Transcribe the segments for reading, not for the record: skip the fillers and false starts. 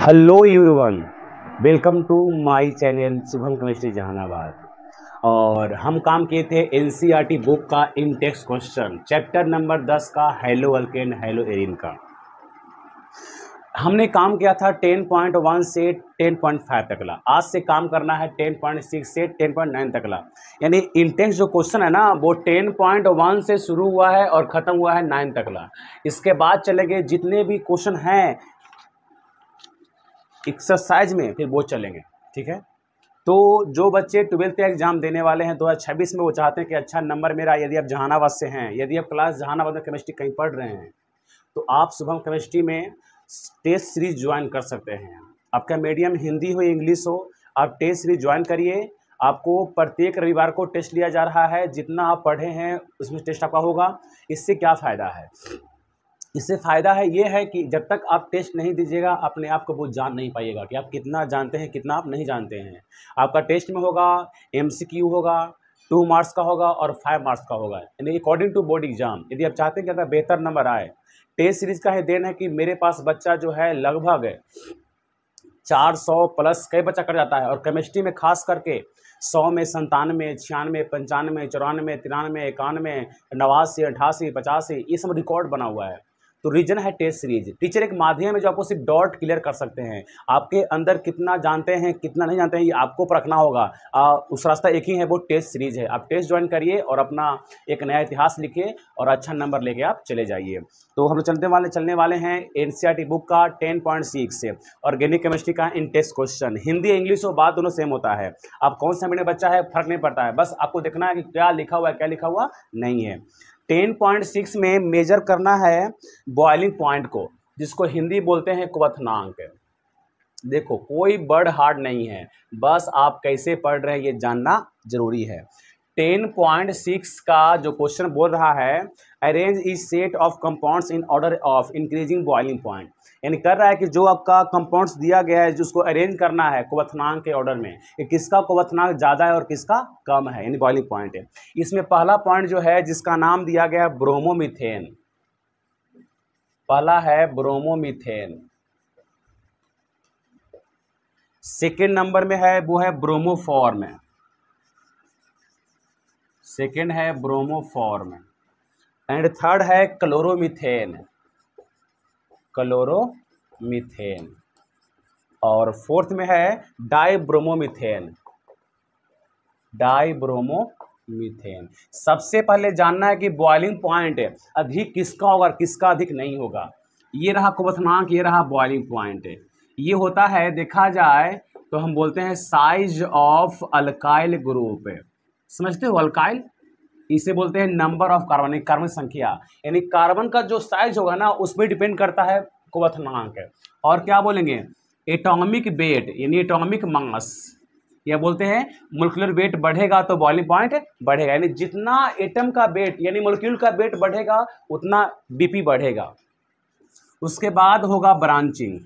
Hello everyone, welcome to my channel Shubham chemistry Jahanabad. और हम काम किए थे एनसीईआरटी बुक का in text question chapter number 10 का हेलो अल्केन हेलो एरिन का। हमने काम किया था 10.1 से 10.5 तकला। आज से काम करना है 10.6 से 10.9 तकला। यानी इंटेक्स जो क्वेश्चन है ना वो 10.1 से शुरू हुआ है और ख़त्म हुआ है 9 तकला। इसके बाद चलेंगे जितने भी क्वेश्चन हैं एक्सरसाइज में फिर वो चलेंगे, ठीक है। तो जो बच्चे 12th एग्जाम देने वाले हैं 2026 में, वो चाहते हैं कि अच्छा नंबर मेरा, यदि आप जहानाबाद से हैं, यदि आप क्लास जहानाबाद में केमिस्ट्री कहीं पढ़ रहे हैं तो आप शुभम केमिस्ट्री में टेस्ट सीरीज ज्वाइन कर सकते हैं। आपका मीडियम हिंदी हो इंग्लिश हो, आप टेस्ट सीरीज ज्वाइन करिए। आपको प्रत्येक रविवार को टेस्ट लिया जा रहा है। जितना आप पढ़े हैं उसमें टेस्ट आपका होगा। इससे क्या फ़ायदा है? इससे फ़ायदा है ये है कि जब तक आप टेस्ट नहीं दीजिएगा अपने आप को वो जान नहीं पाइएगा कि आप कितना जानते हैं, कितना आप नहीं जानते हैं। आपका टेस्ट में होगा, एमसीक्यू होगा, 2 मार्क्स का होगा और 5 मार्क्स का होगा, यानी अकॉर्डिंग टू बोर्ड एग्जाम। यदि आप चाहते हैं कि अगर बेहतर नंबर आए, टेस्ट सीरीज़ का है देन है कि मेरे पास बच्चा जो है लगभग 400 प्लस कई बच्चा कर जाता है। और केमिस्ट्री में खास करके 100 में 97, 96, 95, 94, 93, 91, 89, 88, 85 ये सब रिकॉर्ड बना हुआ है। तो रीजन है टेस्ट सीरीज। टीचर एक माध्यम है जो आपको सिर्फ डॉट क्लियर कर सकते हैं। आपके अंदर कितना जानते हैं कितना नहीं जानते हैं ये आपको परखना होगा। उस रास्ता एक ही है, वो टेस्ट सीरीज है। आप टेस्ट ज्वाइन करिए और अपना एक नया इतिहास लिखिए और अच्छा नंबर लेके आप चले जाइए। तो हम लोग चलने वाले हैं एनसीईआरटी बुक का 10.6 से ऑर्गेनिक केमिस्ट्री का इन टेस्ट क्वेश्चन। हिंदी इंग्लिश हो बात दोनों सेम होता है। आप कौन सा मीडियम बच्चा है फर्क नहीं पड़ता है, बस आपको देखना है कि क्या लिखा हुआ है क्या लिखा हुआ नहीं है। 10.6 में मेजर करना है बॉइलिंग पॉइंट को, जिसको हिंदी बोलते हैं क्वथनांक। देखो कोई वर्ड हार्ड नहीं है, बस आप कैसे पढ़ रहे हैं ये जानना जरूरी है। 10.6 का जो क्वेश्चन बोल रहा है arrange is set of compounds in order of increasing boiling point, यानी कर रहा है कि जो आपका कंपाउंड्स दिया गया है जिसको अरेंज करना है क्वथनांक के ऑर्डर में, कि किसका क्वथनांक ज़्यादा है और किसका कम है, यानी बॉइलिंग पॉइंट है। इसमें पहला पॉइंट जो है जिसका नाम दिया गया है ब्रोमोमीथेन, पहला है ब्रोमोमीथेन। सेकेंड नंबर में है वो है ब्रोमोफॉर्म, सेकेंड है ब्रोमोफॉर्म। एंड थर्ड है क्लोरोमीथेन, क्लोरोमीथेन। और फोर्थ में है डाइब्रोमोमीथेन, डाइब्रोमोमीथेन। सबसे पहले जानना है कि बॉइलिंग पॉइंट अधिक किसका होगा और किसका अधिक नहीं होगा। ये रहा क्वथनांक, ये रहा बॉइलिंग पॉइंट। ये होता है देखा जाए तो हम बोलते हैं साइज ऑफ अल्काइल ग्रुप। समझते हो अल्काइल? इसे बोलते हैं नंबर ऑफ कार्बन, कार्बन संख्या, यानी कार्बन का जो साइज होगा ना उस पर डिपेंड करता है क्वथनांक। और क्या बोलेंगे? एटॉमिक वेट यानी एटॉमिक मास, या बोलते हैं मोलिकुलर वेट बढ़ेगा तो बॉइलिंग पॉइंट बढ़ेगा। यानी जितना एटम का वेट यानी मोलिक्यूल का वेट बढ़ेगा उतना बीपी बढ़ेगा। उसके बाद होगा ब्रांचिंग।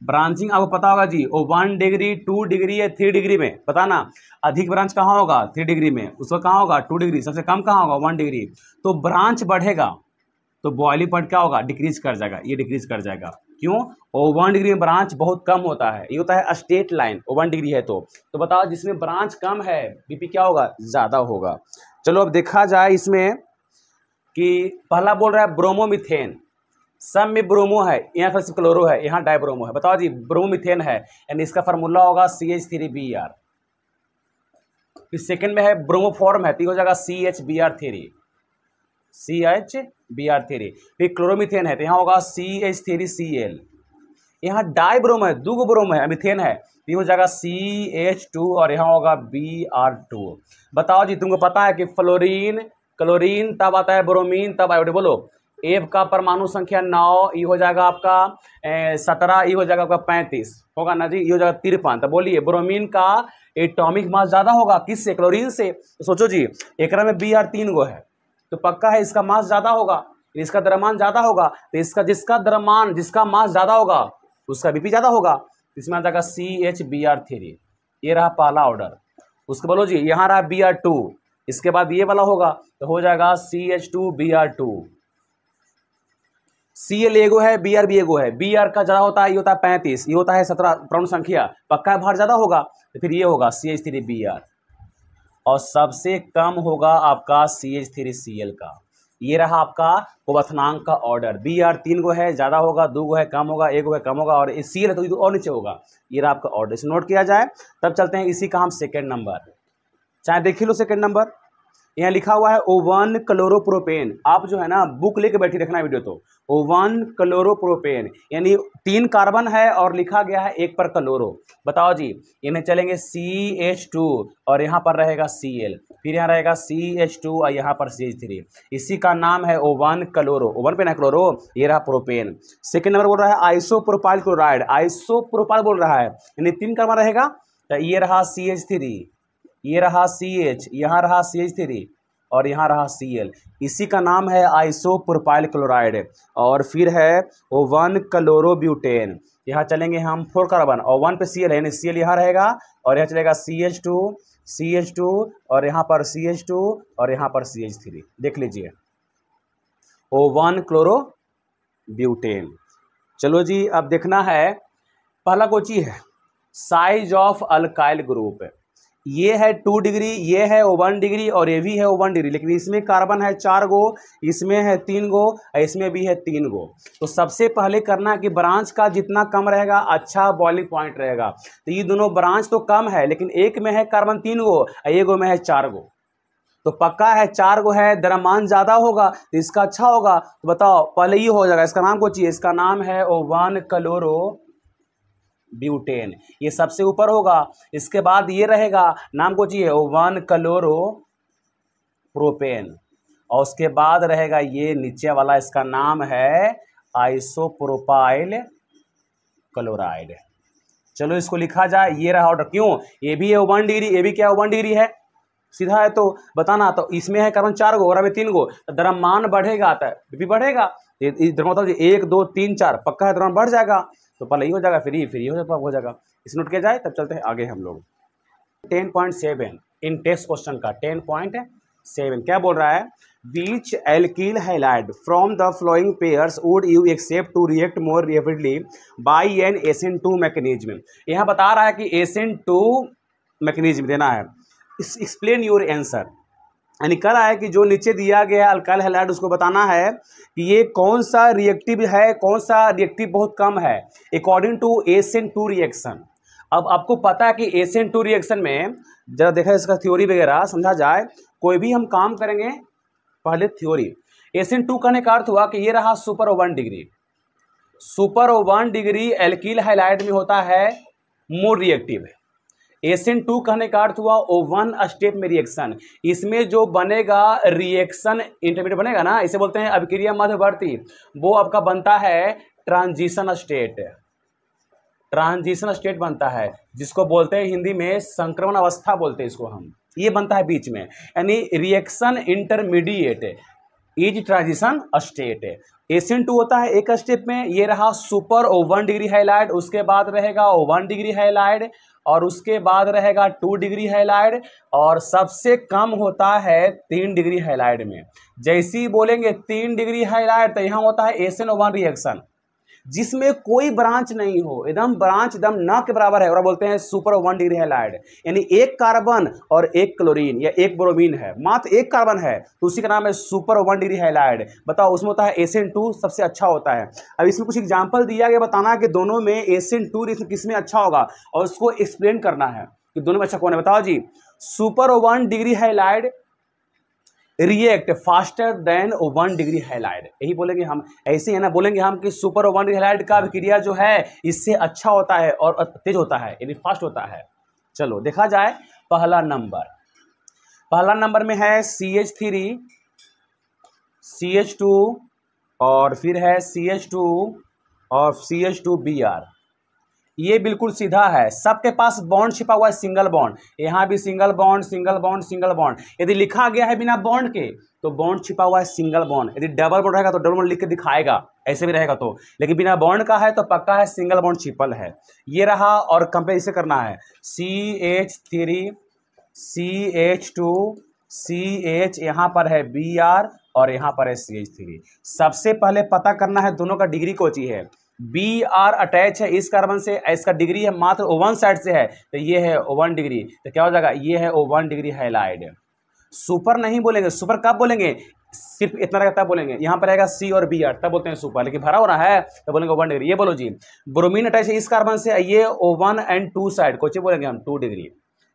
ब्रांचिंग आपको पता होगा जी, वो 1 डिग्री 2 डिग्री या 3 डिग्री में, पता ना अधिक ब्रांच कहाँ होगा 3 डिग्री में, उसका कहाँ होगा 2 डिग्री, सबसे कम कहाँ होगा 1 डिग्री। तो ब्रांच बढ़ेगा तो बॉइलिंग पॉइंट क्या होगा? डिक्रीज कर जाएगा, ये डिक्रीज कर जाएगा। क्यों? और 1 डिग्री में ब्रांच बहुत कम होता है, ये होता है स्ट्रेट लाइन। 1 डिग्री है तो बताओ जिसमें ब्रांच कम है बीपी क्या होगा? ज़्यादा होगा। चलो अब देखा जाए इसमें कि पहला बोल रहा है ब्रोमोमीथेन, सब में ब्रोमो है, यहाँ पर क्लोरो है, यहाँ डाइब्रोमो है। बताओ जी ब्रोमोमीथेन है, यानी इसका फार्मूला होगा CH3Br। फिर सेकंड में है ब्रोमोफॉर्म है तो हो जाएगा CHBr3, CHBr3। फिर क्लोरोमीथेन है तो यहाँ होगा CH3Cl। यहाँ डाइब्रोमो है, 2 ब्रोमो है, मीथेन है तो ये हो जाएगा CH2 और यहाँ होगा Br2। बताओ जी तुमको पता है कि फ्लोरीन क्लोरीन तब आता है, ब्रोमीन तब आयोडीन। बोलो एब का परमाणु संख्या 9, ये हो जाएगा आपका 17, ये हो जाएगा आपका 35 होगा ना जी, ये हो जाएगा 53। तो बोलिए ब्रोमीन का एटॉमिक मास ज़्यादा होगा किससे? क्लोरीन से। तो सोचो जी एक में Br 3 गो है तो पक्का है इसका मास ज़्यादा होगा, इसका द्रव्यमान ज़्यादा होगा। तो इसका जिसका मास ज़्यादा होगा उसका बीपी ज़्यादा होगा। इसमें आ जाएगा CHBr3। ये रहा पहला ऑर्डर। उसके बोलो जी यहाँ रहा Br2, इसके बाद ये वाला होगा तो हो जाएगा CH2Br2। Cl एगो है, Br भी एगो है। Br का ज़्यादा होता है, ये होता है 35, ये होता है 17 पूर्ण संख्या, पक्का भार ज़्यादा होगा तो फिर ये होगा CH3Br, और सबसे कम होगा आपका CH3Cl का। ये रहा आपका क्वथनांक का ऑर्डर। Br 3 गो है, ज़्यादा होगा, 2 गो है कम होगा, 1 गो है कम होगा, और Cl है तो और नीचे होगा। ये रहा आपका ऑर्डर, इसे नोट किया जाए। तब चलते हैं इसी का हम सेकेंड नंबर, चाहे देख लो सेकेंड नंबर। यहाँ लिखा हुआ है O1 क्लोरोप्रोपेन। आप जो है ना बुक लेके बैठी रखना वीडियो, तो O1 क्लोरोप्रोपेन यानी 3 कार्बन है और लिखा गया है 1 पर क्लोरो। बताओ जी, इन्हें चलेंगे CH2 और यहाँ पर रहेगा Cl, फिर यहाँ रहेगा CH2 और यहाँ पर CH3। इसी का नाम है O1 क्लोरो। O1 पे ना क्लोरो, ये रहा प्रोपेन। सेकेंड नंबर बोल रहा है आइसोप्रोपाइल क्लोराइड। आइसोप्रोपाइल बोल रहा है यानी 3 कार्बन रहेगा, तो ये रहा CH3, ये रहा CH, यहाँ रहा CH3 और यहाँ रहा Cl। इसी का नाम है आइसोप्रोपाइल क्लोराइड। और फिर है O1 क्लोरोब्यूटेन। यहाँ चलेंगे हम 4 कार्बन और 1 पे Cl है यानी Cl यहाँ रहेगा, और यहाँ चलेगा CH2, CH2 और यहाँ पर CH2 और यहाँ पर CH3। देख लीजिए O1 क्लोरोब्यूटेन। चलो जी, अब देखना है पहला कोची है साइज ऑफ अल्काइल ग्रुप। ये है 2 डिग्री, ये है 1 डिग्री और ये भी है 1 डिग्री, लेकिन इसमें कार्बन है 4 गो, इसमें है 3 गो, इसमें भी है 3 गो। तो सबसे पहले करना कि ब्रांच का जितना कम रहेगा अच्छा बॉइलिंग पॉइंट रहेगा। तो ये दोनों ब्रांच तो कम है, लेकिन एक में है कार्बन 3 गो और एक गो में है 4 गो, तो पक्का है 4 गो है, द्रव्यमान ज़्यादा होगा तो इसका अच्छा होगा। तो बताओ पहले ही हो जाएगा। इसका नाम को चाहिए, इसका नाम है O1 क्लोरो ब्यूटेन, ये सबसे ऊपर होगा। इसके बाद ये रहेगा, नाम को चाहिए O1 क्लोरो प्रोपेन, और उसके बाद रहेगा ये नीचे वाला, इसका नाम है आइसोप्रोपाइल क्लोराइड। चलो इसको लिखा जाए, ये रहा ऑर्डर। क्यों, ये भी है 1 डिग्री, ये भी क्या 1 डिग्री है, सीधा है तो बताना। तो इसमें है कार्बन 4 गो और अभी 3 गो, तो द्रव्यमान बढ़ेगा, आता है भी बढ़ेगा, मतलब 1 2 3 4 पक्का है, द्रव्यमान बढ़ जाएगा, तो पहले ही हो जाएगा, फ्री हो जाएगा। इस नोट किया जाए। तब चलते हैं आगे हम लोग 10.7 इन टेस्ट क्वेश्चन का 10.7 क्या बोल रहा है, which alkyl halide from the following pairs would you expect to react more rapidly by an SN2 mechanism. यहाँ बता रहा है कि SN2 मैकेनिज्म देना है। एक्सप्लेन योर आंसर, यानी कह रहा है कि जो नीचे दिया गया अल्काइल हैलाइड उसको बताना है कि ये कौन सा रिएक्टिव है, कौन सा रिएक्टिव बहुत कम है अकॉर्डिंग टू SN2 रिएक्शन। अब आपको पता है कि SN2 रिएक्शन में जरा देखा इसका थ्योरी वगैरह समझा जाए। कोई भी हम काम करेंगे पहले थ्योरी। SN2 कहने का अर्थ हुआ कि ये रहा super O1 degree. Super O1 degree alkyl halide में होता है मोर रिएक्टिव। SN2 कहने का अर्थ हुआ O1 स्टेप में रिएक्शन। इसमें जो बनेगा रिएक्शन इंटरमीडिएट बनेगा ना, इसे बोलते हैं अभिक्रिया मध्यवर्ती, वो आपका बनता है ट्रांजिशन स्टेट। ट्रांजिशन स्टेट बनता है, जिसको बोलते हैं हिंदी में संक्रमण अवस्था बोलते हैं इसको हम। ये बनता है बीच में, यानी reaction intermediate is transition state. SN2 होता है एक स्टेप में। ये रहा सुपर O1 डिग्री हैलाइड, उसके बाद रहेगा O1 डिग्री हैलाइड, और उसके बाद रहेगा 2 डिग्री हैलाइड, और सबसे कम होता है 3 डिग्री हैलाइड में। जैसे ही बोलेंगे 3 डिग्री हैलाइड तो यहाँ होता है SN1 रिएक्शन, जिसमें कोई ब्रांच नहीं हो, एकदम ब्रांच एकदम न के बराबर है, और बोलते हैं सुपर O1 डिग्री हैलाइड। यानी एक कार्बन और एक क्लोरीन या एक ब्रोमीन है, मात्र एक कार्बन है, तो उसी का नाम है सुपर O1 डिग्री हैलाइड। बताओ उसमें होता है SN2 सबसे अच्छा होता है। अब इसमें कुछ एग्जाम्पल दिया गया, बताना कि दोनों में SN2 किस में अच्छा होगा, और उसको एक्सप्लेन करना है कि दोनों में अच्छा कौन है। बताओ जी, super O1 degree halide react faster than O1 degree halide, यही बोलेंगे हम। ऐसे है ना, बोलेंगे हम कि सुपर O1 डिग्री हैलाइड का अभिक्रिया जो है इससे अच्छा होता है और तेज होता है, यानी फास्ट होता है। चलो देखा जाए पहला नंबर में है CH3, CH2 और फिर है CH2 और CH2Br। ये बिल्कुल सीधा है, सबके पास बॉन्ड छिपा हुआ है, सिंगल बॉन्ड। यहाँ भी single bond single bond single bond. यदि लिखा गया है बिना बॉन्ड के तो बॉन्ड छिपा हुआ है सिंगल बॉन्ड। यदि डबल बॉन्ड रहेगा तो डबल बॉन्ड लिख के दिखाएगा, ऐसे भी रहेगा तो, लेकिन बिना बॉन्ड का है तो पक्का है सिंगल बॉन्ड छिपल है। ये रहा, और कंपेयर इसे करना है CH3 CH2 CH, यहाँ पर है Br और यहाँ पर है CH3। सबसे पहले पता करना है दोनों का डिग्री कौन-सी है। Br अटैच है इस कार्बन से, इसका डिग्री है मात्र O1 साइड से है, तो ये है O1 डिग्री, तो क्या हो जाएगा, ये है O1 डिग्री हैलाइड। सुपर नहीं बोलेंगे, सुपर कब बोलेंगे, सिर्फ इतना रहेगा तब बोलेंगे। यहाँ पर रहेगा C और Br तब बोलते हैं सुपर, लेकिन भरा हो रहा है तो बोलेंगे O1 डिग्री। ये बोलो जी, ब्रोमीन अटैच है इस कार्बन से, ये O1 एंड 2 साइड, कौन बोलेंगे हम, 2 डिग्री।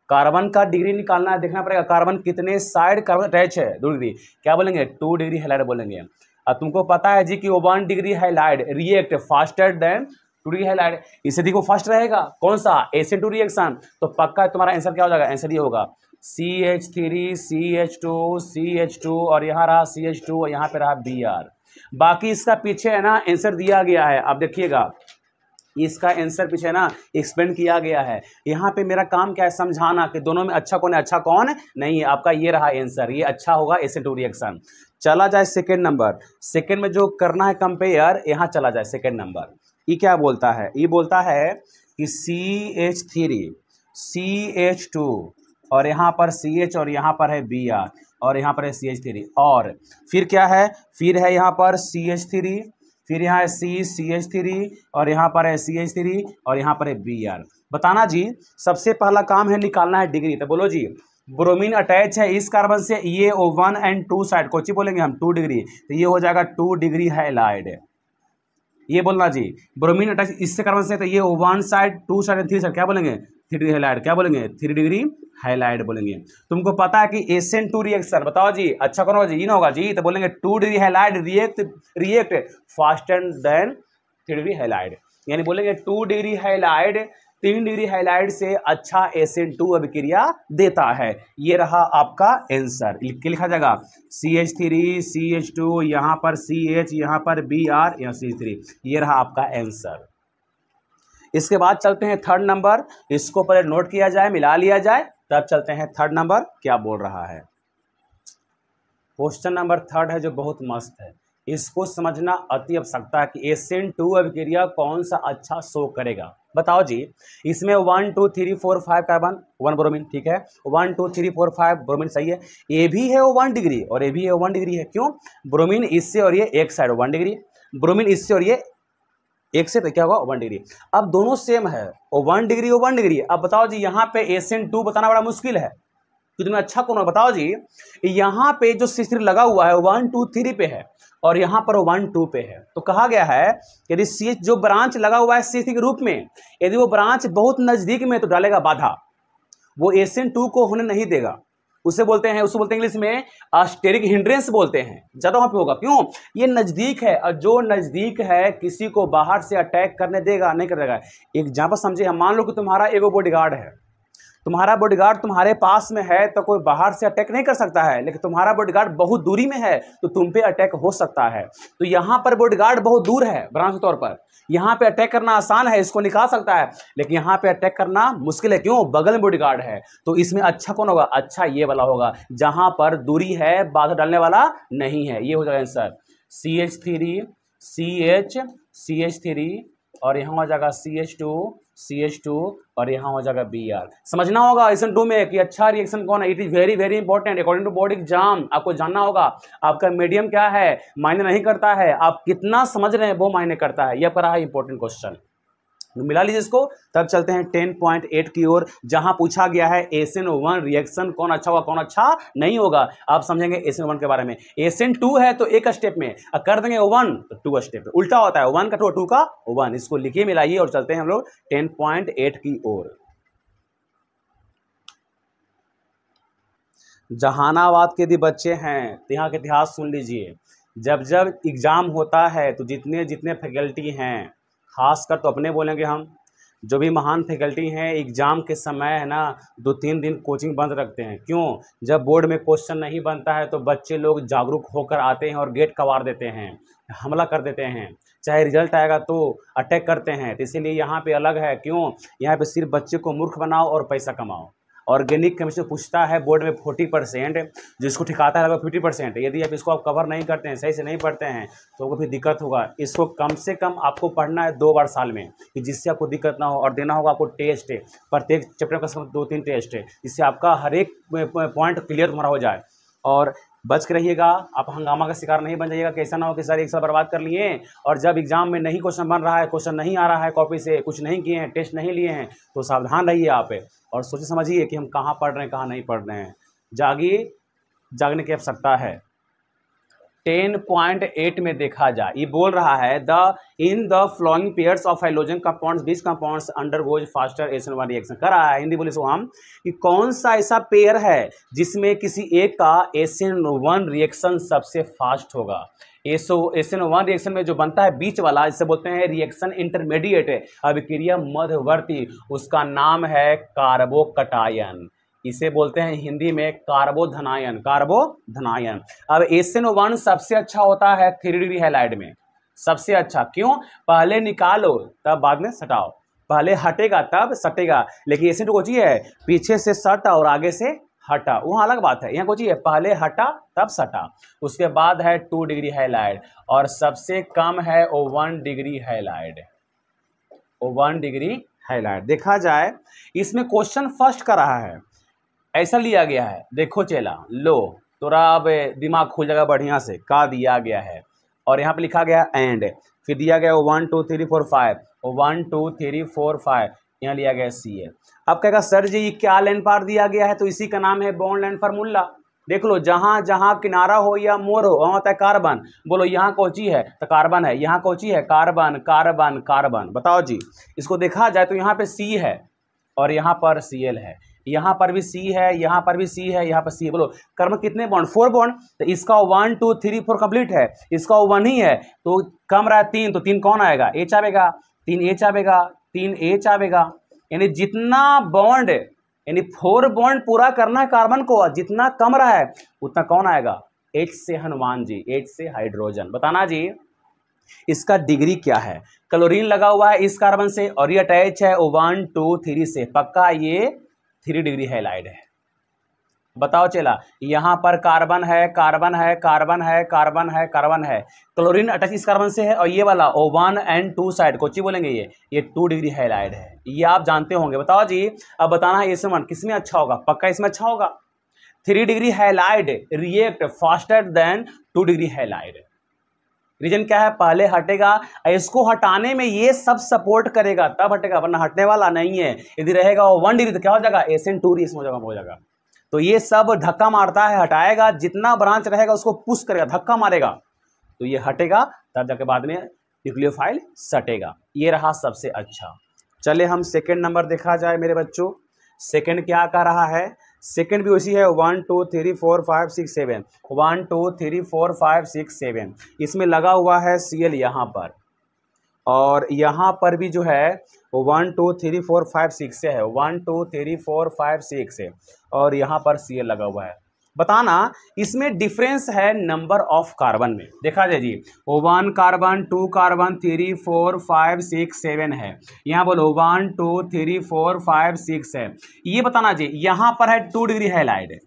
कार्बन का डिग्री निकालना है, देखना पड़ेगा कार्बन कितने साइड कार्बन अटैच है, 2 डिग्री, क्या बोलेंगे, 2 डिग्री हैलाइड बोलेंगे। अब तुमको पता है जी कि 1 degree halide react faster than 2 degree halide, इससे देखो फास्ट रहेगा कौन सा, SN2 रिएक्शन, तो पक्का तुम्हारा आंसर क्या हो जाएगा, आंसर ये होगा CH3 CH2 CH2 और यहाँ रहा CH2 और यहाँ पे रहा Br। बाकी इसका पीछे है ना आंसर दिया गया है, आप देखिएगा इसका आंसर पीछे ना एक्सप्लेन किया गया है। यहाँ पे मेरा काम क्या है, समझाना कि दोनों में अच्छा कौन है, अच्छा कौन नहीं है। आपका ये रहा आंसर, ये अच्छा होगा SN2 रिएक्शन। चला जाए सेकेंड नंबर, सेकेंड में जो करना है कंपेयर, यहाँ चला जाए सेकेंड नंबर। ये क्या बोलता है, ये बोलता है कि CH3 CH2 और यहाँ पर CH और यहाँ पर है Br और यहाँ पर है CH3 और फिर क्या है, फिर है यहाँ पर CH3, फिर यहाँ है CH3 और यहाँ पर है CH3 और यहाँ पर है Br। बताना जी, सबसे पहला काम है निकालना है डिग्री, तो बोलो जी, ब्रोमीन अटैच है इस कार्बन से, ये O1 एंड 2 साइड, कौन सी बोलेंगे हम, 2 डिग्री, तो ये हो जाएगा 2 डिग्री हैलाइड। ये बोलना जी, ब्रोमीन अटैच इससे कार्बन से, तो ये O1 साइड 2 साइड 3 साइड, क्या बोलेंगे, 3 डिग्री हैलाइड, क्या बोलेंगे, 3 डिग्री हैलाइड बोलेंगे। तुमको पता है कि SN2 रिएक्शन, बताओ जी अच्छा कौन होगा जी, ये ना होगा जी, तो बोलेंगे 2 degree halide react faster then 3 degree halide, यानी बोलेंगे 2 डिग्री हैलाइड 3 डिग्री हैलाइड से अच्छा SN2 अभिक्रिया देता है। ये रहा आपका आंसर, लिखा जाएगा CH3 CH2 यहाँ पर CH, यहाँ पर Br, यहाँ CH3, ये रहा आपका आंसर। इसके बाद चलते हैं थर्ड नंबर, इसको पहले नोट किया जाए, मिला लिया जाए, तब चलते हैं थर्ड नंबर क्या बोल रहा है। क्वेश्चन नंबर थर्ड है जो बहुत मस्त है, इसको समझना अति आवश्यकता है कि SN2 अभिक्रिया कौन सा अच्छा शो करेगा। बताओ जी, इसमें 1 2 3 4 5 कार्बन, 1 ब्रोमीन, ठीक है, 1 2 3 4 5 ब्रोमीन सही है, ये भी है 1 डिग्री और ये भी है 1 डिग्री है, क्यों, ब्रोमीन इससे और ये एक साइड 1 डिग्री, ब्रोमीन इससे और ये एक से, तो क्या होगा 1 डिग्री। अब दोनों सेम है, 1 डिग्री 1 डिग्री। अब बताओ जी, यहाँ पे SN2 बताना बड़ा मुश्किल है कि तुम्हें अच्छा कौन है, बताओ जी, यहाँ पे जो CH3 लगा हुआ है 1 2 3 पे है और यहाँ पर 1 2 पे है, तो कहा गया है यदि CH जो ब्रांच लगा हुआ है CH3 के रूप में, यदि वो ब्रांच बहुत नजदीक में तो डालेगा बाधा, वो SN2 को होने नहीं देगा, उसे बोलते हैं इंग्लिश में स्टेरिक हिंड्रेंस बोलते हैं, ज्यादा वहां पे होगा, क्यों, ये नजदीक है और जो नजदीक है किसी को बाहर से अटैक करने देगा नहीं करेगा। एग्जांपल समझिए, मान लो कि तुम्हारा एगो बॉडीगार्ड है, तुम्हारा बॉडीगार्ड तुम्हारे पास में है तो कोई बाहर से अटैक नहीं कर सकता है, लेकिन तुम्हारा बॉडीगार्ड बहुत दूरी में है तो तुम पे अटैक हो सकता है। तो यहाँ पर बॉडीगार्ड बहुत दूर है ब्रांच के तौर पर, यहाँ पे अटैक करना आसान है, इसको निकाल सकता है, लेकिन यहाँ पे अटैक करना मुश्किल है, क्यों, बगल में बॉडीगार्ड है। तो इसमें अच्छा कौन होगा, अच्छा ये वाला होगा, जहां पर दूरी है बाधा डालने वाला नहीं है, ये हो जाएगा आंसर। CH3 CH CH3 और यहाँ हो जाएगा CH2 और यहाँ हो जाएगा Br। समझना होगा SN2 में कि अच्छा रिएक्शन कौन है, it is very very important according to board exam. आपको जानना होगा आपका मीडियम क्या है, मायने नहीं करता है, आप कितना समझ रहे हैं वो मायने करता है। यह पढ़ा है इंपॉर्टेंट क्वेश्चन, मिला लीजिए इसको। तब चलते हैं 10.8 की ओर, जहां पूछा गया है SN1 रिएक्शन कौन अच्छा होगा कौन अच्छा नहीं होगा। आप समझेंगे SN1 के बारे में। SN2 है तो एक स्टेप में, कर देंगे 1 तो 2 स्टेप में, उल्टा होता है, 1 का 2 का 1। इसको लिखिए, मिलाइए और चलते हैं हम लोग 10.8 की ओर। जहानाबाद के यदि बच्चे हैं तो यहाँ का इतिहास सुन लीजिए। जब जब एग्जाम होता है तो जितने जितने फैकल्टी हैं, खासकर तो अपने बोलेंगे हम, जो भी महान फैकल्टी हैं, एग्जाम के समय है ना 2-3 दिन कोचिंग बंद रखते हैं। क्यों, जब बोर्ड में क्वेश्चन नहीं बनता है तो बच्चे लोग जागरूक होकर आते हैं और गेट कवार देते हैं, हमला कर देते हैं, चाहे रिजल्ट आएगा तो अटैक करते हैं। तो इसीलिए यहाँ पे अलग है, क्यों, यहाँ पे सिर्फ बच्चे को मूर्ख बनाओ और पैसा कमाओ। ऑर्गेनिक केमिस्ट्री पूछता है बोर्ड में 40%, जिसको ठिकाता है लगभग 50%। यदि आप इसको आप कवर नहीं करते हैं, सही से नहीं पढ़ते हैं, तो आपको फिर दिक्कत होगा। इसको कम से कम आपको पढ़ना है 2 बार साल में, कि जिससे आपको दिक्कत ना हो। और देना होगा आपको टेस्ट, प्रत्येक चैप्टर का 2-3 टेस्ट है, जिससे आपका हर एक पॉइंट क्लियर तुम्हारा हो जाए। और बच के रहिएगा, आप हंगामा का शिकार नहीं बन जाइएगा कि ऐसा ना हो कि सर एक साल बर्बाद कर लिए और जब एग्जाम में नहीं क्वेश्चन बन रहा है, क्वेश्चन नहीं आ रहा है कॉपी से, कुछ नहीं किए हैं, टेस्ट नहीं लिए हैं, तो सावधान रहिए आप और सोचिए समझिए कि हम कहाँ पढ़ रहे हैं, कहाँ नहीं पढ़ रहे हैं। जागिए, जागने की आवश्यकता है। 10.8 में देखा जाए, ये बोल रहा है in the following pairs of hydrogen compounds which compounds undergoes faster SN1 reaction. कर रहा है हिंदी बोले सो हम कि कौन सा ऐसा पेयर है जिसमें किसी एक का SN1 रिएक्शन सबसे फास्ट होगा। SN1 रिएक्शन में जो बनता है बीच वाला, जिसे बोलते हैं रिएक्शन इंटरमीडिएट, अभिक्रिया मध्यवर्ती, उसका नाम है कार्बोकटायन। इसे बोलते हैं हिंदी में कार्बोधनायन, कार्बोधनायन। अब SN1 सबसे अच्छा होता है 3 डिग्री हैलाइड में, सबसे अच्छा। क्यों? पहले निकालो तब बाद में सटाओ, पहले हटेगा तब सटेगा। लेकिन SN2 को चाहिए पीछे से सटा और आगे से हटा, वहाँ अलग बात है। यहाँ को चाहिए पहले हटा तब सटा। उसके बाद है 2 डिग्री हैलाइड और सबसे कम है O1 degree halide, O1 degree halide. देखा जाए इसमें क्वेश्चन फर्स्ट का रहा है, ऐसा लिया गया है, देखो चेला लो तोरा अब दिमाग खुल जाएगा बढ़िया से, का दिया गया है और यहाँ पे लिखा गया एंड, फिर दिया गया 1 2 3 4 5, 1 2 3 4 5, यहाँ लिया गया Cl। अब कहेगा सर जी ये क्या लेन पार दिया गया है, तो इसी का नाम है बॉन्ड लेन फार्मूला। देख लो, जहां जहां किनारा हो या मोर हो वहां होता है कार्बन। बोलो यहाँ कौची है तो कार्बन है, यहाँ कौची है कार्बन, कार्बन कार्बन। बताओ जी, इसको देखा जाए तो यहाँ पे C है और यहाँ पर Cl है, यहाँ पर भी C है, यहाँ पर भी C है, यहाँ पर C है। बोलो कर्म कितने बॉन्ड, 4 बॉन्ड, तो इसका 1 2 3 4 कंप्लीट है, इसका 1 ही है, तो कम रहा 3, तो 3 कौन आएगा, H आवेगा, 3 H आवेगा, 3 H आवेगा। यानी जितना बॉन्ड, यानी 4 बॉन्ड पूरा करना है कार्बन को, जितना कम रहा है उतना कौन आएगा, H से हनुमान जी, H से हाइड्रोजन। बताना जी इसका डिग्री क्या है। क्लोरीन लगा हुआ है इस कार्बन से और ये अटैच है 1 2 3 से, पक्का ये 3 डिग्री हैलाइड है। बताओ चला, यहां पर कार्बन है, कार्बन है, कार्बन है, कार्बन है, कार्बन है, क्लोरीन अटैच इस कार्बन से है और ये वाला O1 and 2 साइड कोची बोलेंगे, ये 2 डिग्री हैलाइड है, ये आप जानते होंगे। बताओ जी, अब बताना है SN1 किसमें अच्छा होगा, पक्का इसमें अच्छा होगा। 3 degree halide react faster than 2 degree halide. Reason क्या है, पहले हटेगा, इसको हटाने में ये सब सपोर्ट करेगा तब हटेगा, वरना हटने वाला नहीं है। यदि रहेगा 1 डिग्री तो क्या हो जाएगा, SN2 रिएक्शन हो जाएगा। तो ये सब धक्का मारता है, हटाएगा, जितना ब्रांच रहेगा उसको पुश करेगा, धक्का मारेगा, तो ये हटेगा, तब जाके बाद में न्यूक्लियोफाइल सटेगा। ये रहा सबसे अच्छा। चले हम सेकेंड नंबर देखा जाए मेरे बच्चों। सेकेंड क्या कर रहा है, सेकेंड भी उसी है 1 2 3 4 5 6 7, 1 2 3 4 5 6 7। इसमें लगा हुआ है Cl यहाँ पर, और यहाँ पर भी जो है 1 2 3 4 5 6 से है, 1 2 3 4 5 6 से, और यहाँ पर Cl लगा हुआ है। बताना इसमें डिफरेंस है नंबर ऑफ कार्बन में। देखा जाए जी, 1 कार्बन 2 कार्बन 3 4 5 6 7 है, यहाँ बोलो 1 2 3 4 5 6 है। ये बताना जी, यहाँ पर है 2 डिग्री हैलाइड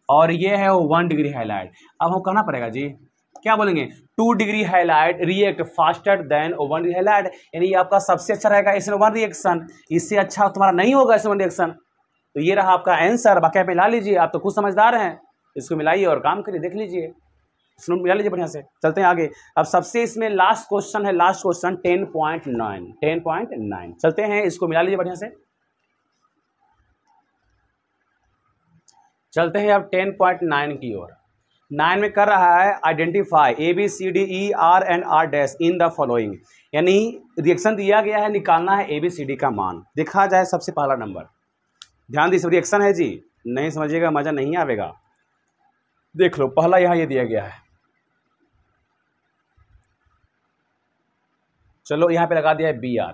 और ये है 1 डिग्री हैलाइड। अब हम कहना पड़ेगा जी, क्या बोलेंगे, 2 degree halide react faster then 1 degree halide, यानी आपका सबसे अच्छा रहेगा SN1 रिएक्शन, इससे अच्छा तुम्हारा नहीं होगा SN1 रिएक्शन। तो ये रहा आपका आंसर, बाकी आप मिला लीजिए, आप तो खुद समझदार हैं, इसको मिलाइए और काम करिए, देख लीजिए, इसको मिला लीजिए बढ़िया से। चलते हैं आगे। अब सबसे इसमें लास्ट क्वेश्चन है, लास्ट क्वेश्चन 10.9, 10.9 चलते हैं, इसको मिला लीजिए बढ़िया से। चलते हैं अब 10.9 की ओर। 9 में कर रहा है identify ABCDER and R' in the following, यानी रिएक्शन दिया गया है, निकालना है ABCD का मान। देखा जाए सबसे पहला नंबर, ध्यान दीजिए, रिएक्शन है जी, नहीं समझिएगा मजा नहीं आवेगा। देख लो पहला यहाँ ये दिया गया है, चलो यहाँ पे लगा दिया है Br,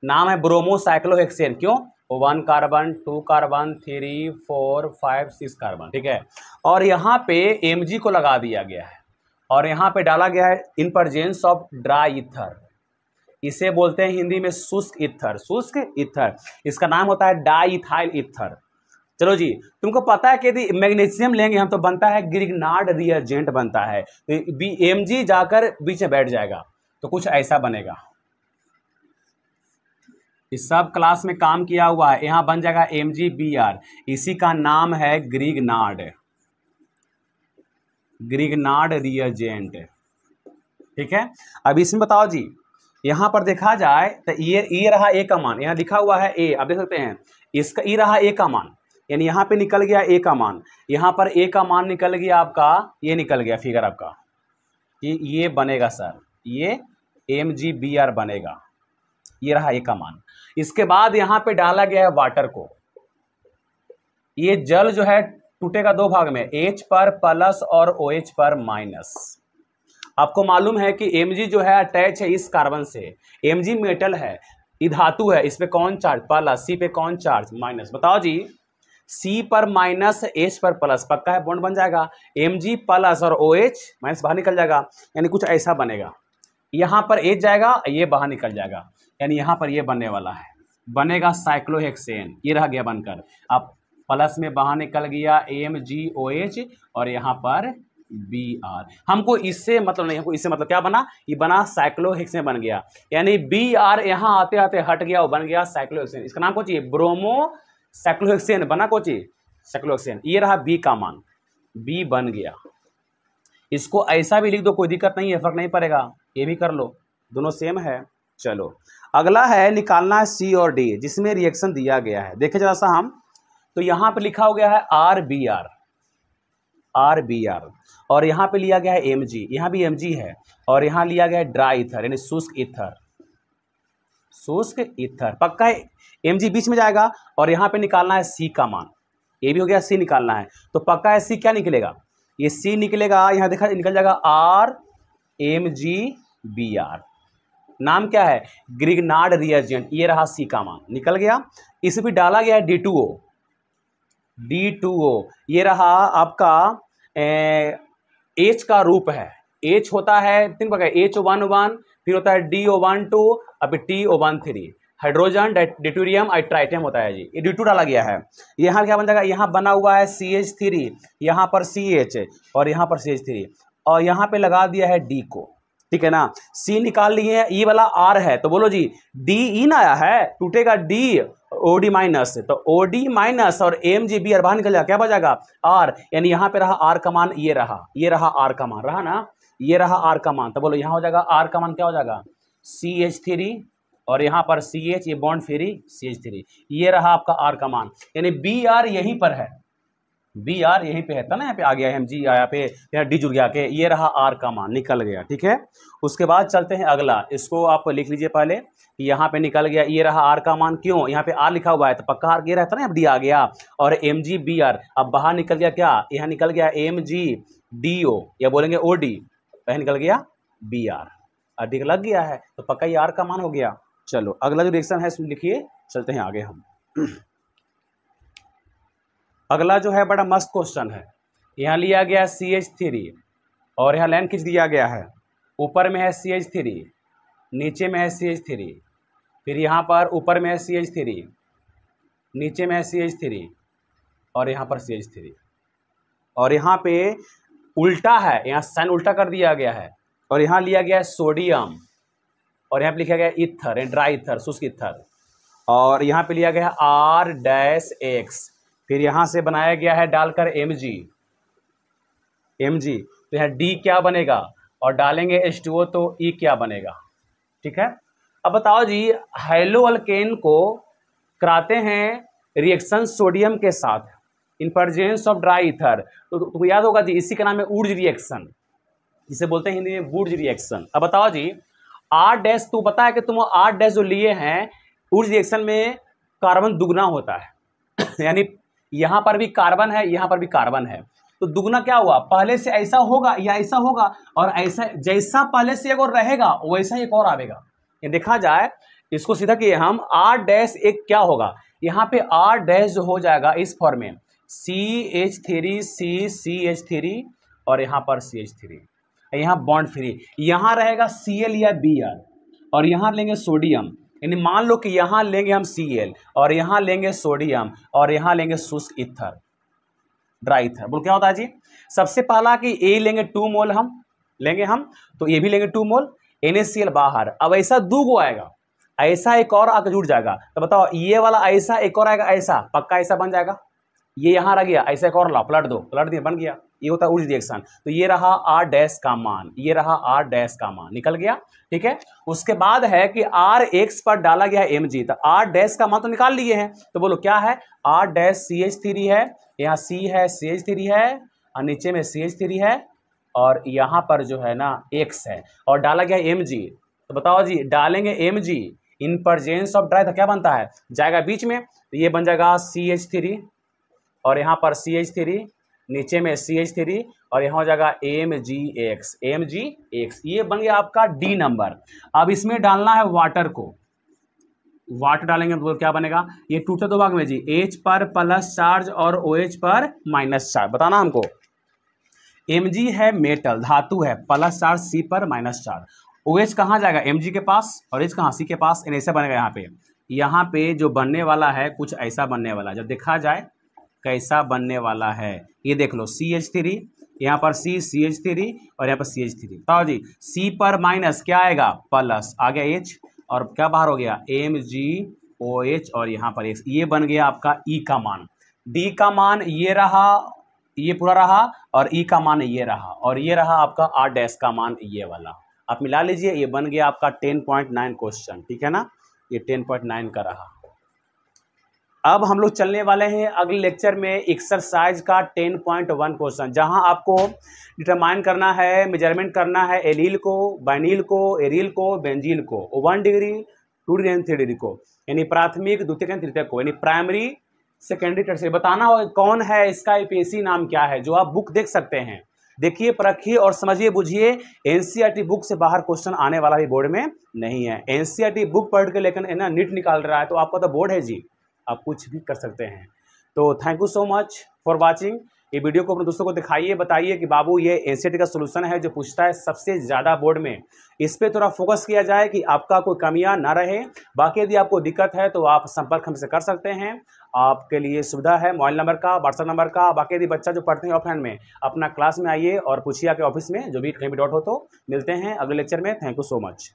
नाम है ब्रोमोसाइक्लोहेक्सेन। क्यों, 1 कार्बन 2 कार्बन 3 4 5 6 कार्बन, ठीक है। और यहाँ पे Mg को लगा दिया गया है और यहाँ पे डाला गया है इन प्रेजेंस ऑफ ड्राई ईथर, इसे बोलते हैं हिंदी में शुष्क ईथर, शुष्क ईथर, इसका नाम होता है डाईथाइल ईथर। चलो जी, तुमको पता है कि यदि मैग्नीशियम लेंगे हम तो बनता है ग्रिग्नार्ड रिएजेंट बनता है, Mg जाकर बीच में बैठ जाएगा तो कुछ ऐसा बनेगा। इस सब क्लास में काम किया हुआ है, यहाँ बन जाएगा MgBr, इसी का नाम है ग्रिग्नार्ड। Grignard reagent. ठीक है, अब इसमें बताओ जी, यहाँ पर देखा जाए तो ये रहा ए का मान, यहाँ लिखा हुआ है ए, आप देख सकते हैं इसका ये रहा ए का मान, यानी यहाँ पे निकल गया ए का मान, यहाँ पर ए का मान निकल गया आपका, ये निकल गया फिगर आपका, ये बनेगा सर, ये MgBr बनेगा, ये रहा ए का मान। इसके बाद यहाँ पे डाला गया है वाटर को, ये जल जो है टूटेगा दो भाग में, H पर प्लस और OH पर माइनस। आपको मालूम है कि Mg जो है अटैच है इस कार्बन से, Mg मेटल है, ये धातु है, इस पे कौन चार्ज प्लस, C पे कौन चार्ज माइनस। बताओ जी, C पर माइनस H पर प्लस, पक्का है बॉन्ड बन जाएगा, Mg प्लस और OH माइनस बाहर निकल जाएगा, यानी कुछ ऐसा बनेगा, यहाँ पर H जाएगा, ये बाहर निकल जाएगा, यानी यहाँ पर ये बनने वाला है, बनेगा साइक्लोहेक्सेन, ये रह गया बनकर। अब प्लस में बाहर निकल गया MgOH और यहाँ पर Br। हमको इससे मतलब नहीं, हमको इससे मतलब क्या बना, ये बना साइक्लोहेक्सेन बन गया, यानी Br यहाँ आते आते हट गया, वो बन गया साइक्लोहेक्सेन। इसका नाम कोची ब्रोमो साइक्लोहेक्सेन बना, कोची साइक्लोहेक्सेन। ये रहा B का मान, B बन गया। इसको ऐसा भी लिख दो, कोई दिक्कत नहीं है, फर्क नहीं पड़ेगा, ये भी कर लो, दोनों सेम है। चलो अगला है निकालना है C और D, जिसमें रिएक्शन दिया गया है। देखे जरा सा हम, तो यहाँ पे लिखा हो गया है RBr, और यहाँ पे लिया गया है Mg, यहाँ भी Mg है, और यहाँ लिया गया है ड्राई ईथर यानी शुष्क ईथर, पक्का है Mg बीच में जाएगा, और यहाँ पे निकालना है C का मान, ये भी हो गया C निकालना है, तो पक्का है C क्या निकलेगा, ये C निकलेगा, यहाँ देखा निकल जाएगा RMgBr। नाम क्या है, ग्रिग्नार्ड रिएजेंट, ये रहा C का मान निकल गया। इसमें भी डाला गया है D2O, ये रहा आपका H का रूप है, H होता है तीन प्रकार, HO1, फिर होता है DO12, अब TO13, हाइड्रोजन ड्यूटेरियम ट्राइटियम होता है जी, ये D2 डाला गया है। यहाँ क्या बन जाएगा, यहाँ बना हुआ है CH3, यहाँ पर CH और यहाँ पर CH3, और यहाँ पे लगा दिया है D को, ठीक है ना। C निकाल लिए हैं, E वाला R है, तो बोलो जी DE ना आया है, टूटेगा D OD माइनस, तो OD माइनस और MgBr बाहर निकल जाएगा, क्या बचेगा R, यानी यहाँ पे रहा R का मान, ये रहा R का मान रहा ना, ये रहा R का मान, तो बोलो यहाँ हो जाएगा R का मान क्या हो जाएगा CH3, और यहाँ पर CH, ये बॉन्ड फ्री CH3, ये रहा आपका R का मान, यानी Br यहीं पर है, Br यहीं पे है था ना, यहाँ पे आ गया Mg, यहाँ पे यहाँ D जुड़ गया के, ये रहा R का मान निकल गया, ठीक है। उसके बाद चलते हैं अगला, इसको आप लिख लीजिए पहले, यहाँ पे निकल गया, ये रहा R का मान, क्यों यहाँ पे R लिखा हुआ है तो पक्का R ये रहता ना, अब D आ गया, और MgBr अब बाहर निकल गया क्या, यहाँ निकल गया MgDO, या बोलेंगे OD, वह निकल गया Br, अधिक लग गया है तो पक्का ये R का मान हो गया। चलो अगला जो रिएक्शन है इसमें लिखिए, चलते हैं आगे हम। अगला जो है बड़ा मस्त क्वेश्चन है, यहाँ लिया गया CH3 और यहाँ लाइन खींच दिया गया है, ऊपर में है CH3, नीचे में है CH3, फिर यहाँ पर ऊपर में है CH3, नीचे में है CH3, और यहाँ पर CH3, और यहाँ पे उल्टा है, यहाँ साइन उल्टा कर दिया गया है, और यहाँ लिया गया है सोडियम, और यहाँ पे लिखा गया ईथर, ड्राई ईथर शुष्क ईथर, और यहाँ पे लिया गया है R-X, फिर यहाँ से बनाया गया है डालकर Mg, तो यहाँ D क्या बनेगा, और डालेंगे H2O तो E क्या बनेगा, ठीक है। अब बताओ जी, हेलो अल्केन को कराते हैं रिएक्शन सोडियम के साथ इन प्रेजेंस ऑफ ड्राई ईथर, तो याद होगा जी इसी का नाम है वुड्स रिएक्शन, जिसे बोलते हैं हिंदी में वुड्स रिएक्शन। अब बताओ जी R-, तो पता है कि तुम R- जो लिए हैं वुड्स रिएक्शन में कार्बन दुगना होता है यानी यहाँ पर भी कार्बन है, यहाँ पर भी कार्बन है, तो दुगना क्या हुआ, पहले से ऐसा होगा या ऐसा होगा, और ऐसा जैसा पहले से एक और रहेगा वैसा एक और आवेगा। ये देखा जाए इसको सीधा किए हम, R- एक क्या होगा, यहाँ पे R- जो हो जाएगा इस फॉर्म में CH3 और यहाँ पर CH3, यहाँ बॉन्ड फ्री, यहाँ रहेगा Cl या Br, और यहाँ लेंगे सोडियम, यानी मान लो कि यहाँ लेंगे हम Cl और यहाँ लेंगे सोडियम और यहाँ लेंगे शुष्क ईथर ड्राई ईथर। बोल क्या होता है जी, सबसे पहला कि A लेंगे 2 मोल हम लेंगे हम, तो ये भी लेंगे 2 मोल, NaCl बाहर। अब ऐसा 2 गो आएगा, ऐसा एक और आकर जुड़ जाएगा, तो बताओ ये वाला ऐसा एक और आएगा, ऐसा पक्का ऐसा बन जाएगा, ये यहाँ रह गया, ऐसा एक और ला, पलट दो, पलट दिया, बन गया, ये होता है उल्टी रिएक्शन। तो ये रहा आर डैश का मान, ये रहा आर डैश का मान, निकल गया, ठीक है। उसके बाद है कि आर एक्स पर डाला गया एम जी, तो आर डैश का मान तो निकाल लिए हैं, तो बोलो क्या है, आर डैश CH3 है, यहाँ सी है CH3 है, और नीचे में CH3 है, और यहाँ पर जो है ना एक्स है, और डाला गया एम जी। तो बताओ जी, डालेंगे M G in presence of dry तो क्या बनता है, जाएगा बीच में, तो ये बन जाएगा CH3, और यहाँ पर CH3, नीचे में CH3, और यहाँ हो जाएगा MgX, ये बन गया आपका D नंबर। अब इसमें डालना है वाटर को, वाटर डालेंगे तो क्या बनेगा, ये टूटे दो भाग में जी, H पर प्लस चार्ज और OH पर माइनस चार्ज, बताना हमको। Mg है मेटल, धातु है, प्लस चार्ज C पर माइनस चार्ज, OH कहाँ जाएगा, Mg के पास, और H कहाँ, C के पास, ऐसे बनेगा। यहाँ पे जो बनने वाला है कुछ ऐसा बनने वाला है, जब देखा जाए कैसा बनने वाला है, ये देख लो, CH3, यहाँ पर CH3, और यहाँ पर CH3, बताओ जी, C पर माइनस क्या आएगा, प्लस, आ गया H, और क्या बाहर हो गया, MgOH, और यहाँ पर X, ये बन गया आपका E का मान। D का मान ये रहा, ये पूरा रहा, और E का मान ये रहा, और ये रहा आपका R डैश का मान, ये वाला आप मिला लीजिए, ये बन गया आपका 10.9 क्वेश्चन, ठीक है ना, ये 10.9 का रहा। अब हम लोग चलने वाले हैं अगले लेक्चर में एक्सरसाइज का 10.1 क्वेश्चन, जहां आपको डिटरमाइन करना है, मेजरमेंट करना है एलील को, बाइनील को, एरिल को, बेंजील को, 1 डिग्री, 2 डिग्री, 3 डिग्री को, यानी प्राथमिक, द्वितीयक, तृतीयक को, यानी प्राइमरी, सेकेंडरी, टर्शियरी। बताना होगा कौन है, इसका APSC नाम क्या है, जो आप बुक देख सकते हैं, देखिए, परखिए और समझिए, बुझिए। NCERT बुक से बाहर क्वेश्चन आने वाला भी बोर्ड में नहीं है। NCERT बुक पढ़ के लेकिन है ना नीट निकाल रहा है, तो आपका तो बोर्ड है जी, आप कुछ भी कर सकते हैं। तो thank you so much for watching. ये वीडियो को अपने दोस्तों को दिखाइए, बताइए कि बाबू ये NCERT का सोल्यूशन है जो पूछता है सबसे ज़्यादा बोर्ड में, इस पे थोड़ा फोकस किया जाए कि आपका कोई कमियां ना रहे। बाकी यदि आपको दिक्कत है तो आप संपर्क हमसे कर सकते हैं, आपके लिए सुविधा है मोबाइल नंबर का, व्हाट्सएप नंबर का। बाकी यदि बच्चा जो पढ़ते हैं ऑफलाइन में, अपना क्लास में आइए और पूछिए, आके ऑफिस में जो भी कहीं भी डाउट हो तो। मिलते हैं अगले लेक्चर में। Thank you so much.